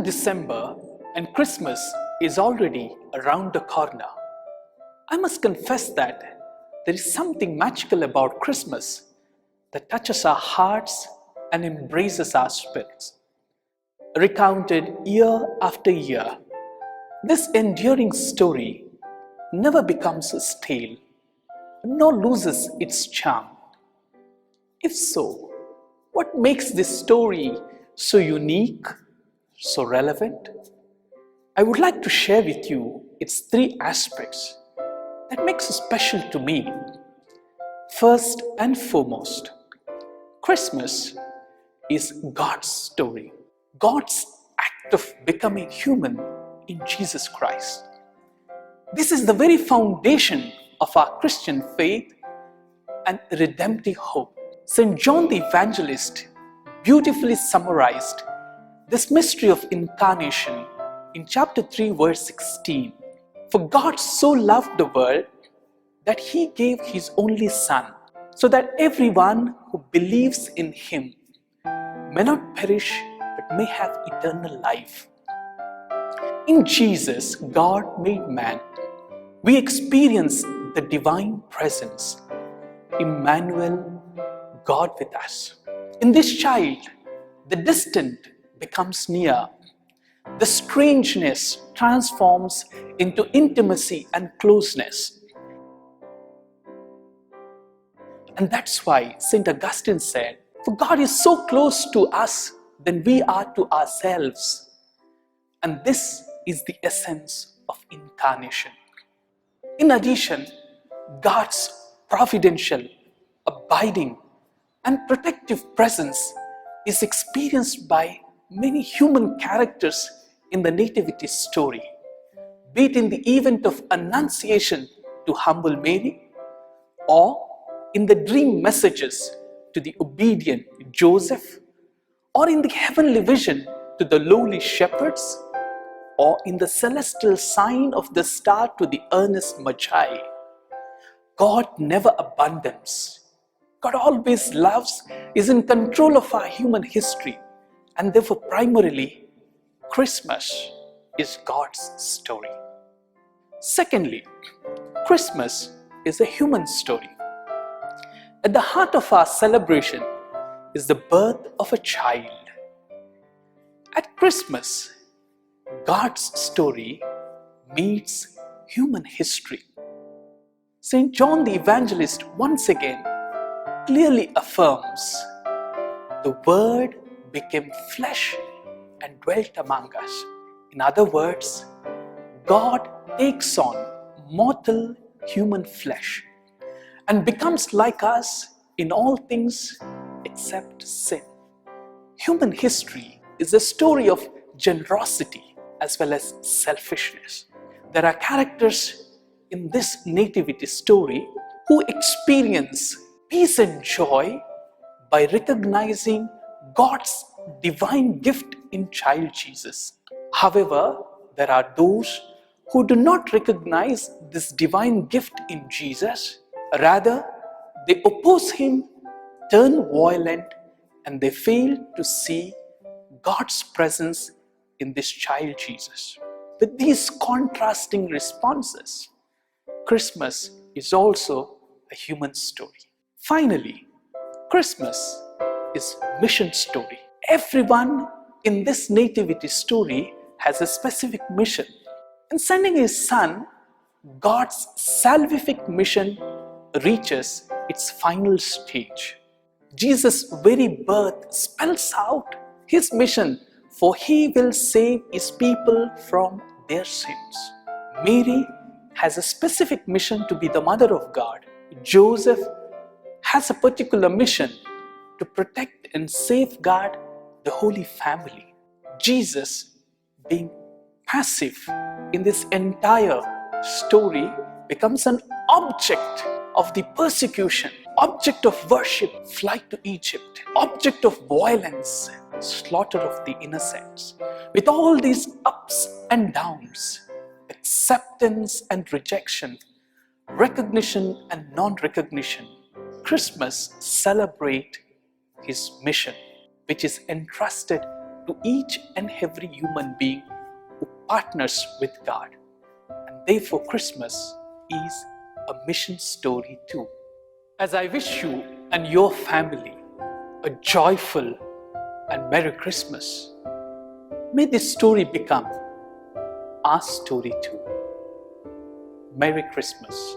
December and Christmas is already around the corner. I must confess that there is something magical about Christmas that touches our hearts and embraces our spirits. Recounted year after year, this enduring story never becomes stale, nor loses its charm. If so, what makes this story so unique, so relevant? I would like to share with you its three aspects that makes it special to me. First and foremost, Christmas is God's story, God's act of becoming human in Jesus Christ. This is the very foundation of our Christian faith and redemptive hope. St. John the Evangelist beautifully summarized this mystery of incarnation in chapter 3 verse 16. For God so loved the world that he gave his only Son, so that everyone who believes in him may not perish but may have eternal life. In Jesus, God made man. We experience the divine presence, Emmanuel, God with us. In this child, the distant becomes near. The strangeness transforms into intimacy and closeness. And that's why St. Augustine said, "For God is so close to us than we are to ourselves." And this is the essence of incarnation. In addition, God's providential, abiding, and protective presence is experienced by many human characters in the Nativity story, be it in the event of Annunciation to humble Mary, or in the dream messages to the obedient Joseph, or in the heavenly vision to the lowly shepherds, or in the celestial sign of the star to the earnest Magi. God never abandons. God always loves, is in control of our human history, and therefore primarily, Christmas is God's story. Secondly, Christmas is a human story. At the heart of our celebration is the birth of a child. At Christmas, God's story meets human history. St. John the Evangelist once again clearly affirms, "The Word became flesh and dwelt among us." In other words, God takes on mortal human flesh and becomes like us in all things except sin. Human history is a story of generosity as well as selfishness. There are characters in this nativity story who experience peace and joy by recognizing God's divine gift in child Jesus. However, there are those who do not recognize this divine gift in Jesus. Rather, they oppose him, turn violent, and they fail to see God's presence in this child Jesus. With these contrasting responses, Christmas is also a human story. Finally, Christmas is mission story. Everyone in this nativity story has a specific mission. In sending his Son, God's salvific mission reaches its final stage. Jesus' very birth spells out his mission, for he will save his people from their sins. Mary has a specific mission to be the mother of God. Joseph has a particular mission to protect and safeguard the Holy Family. Jesus, being passive in this entire story, becomes an object of the persecution, object of worship, flight to Egypt, object of violence, slaughter of the innocents. With all these ups and downs, acceptance and rejection, recognition and non-recognition, Christmas celebrates his mission, which is entrusted to each and every human being who partners with God. And therefore, Christmas is a mission story too. As I wish you and your family a joyful and Merry Christmas, may this story become our story too. Merry Christmas.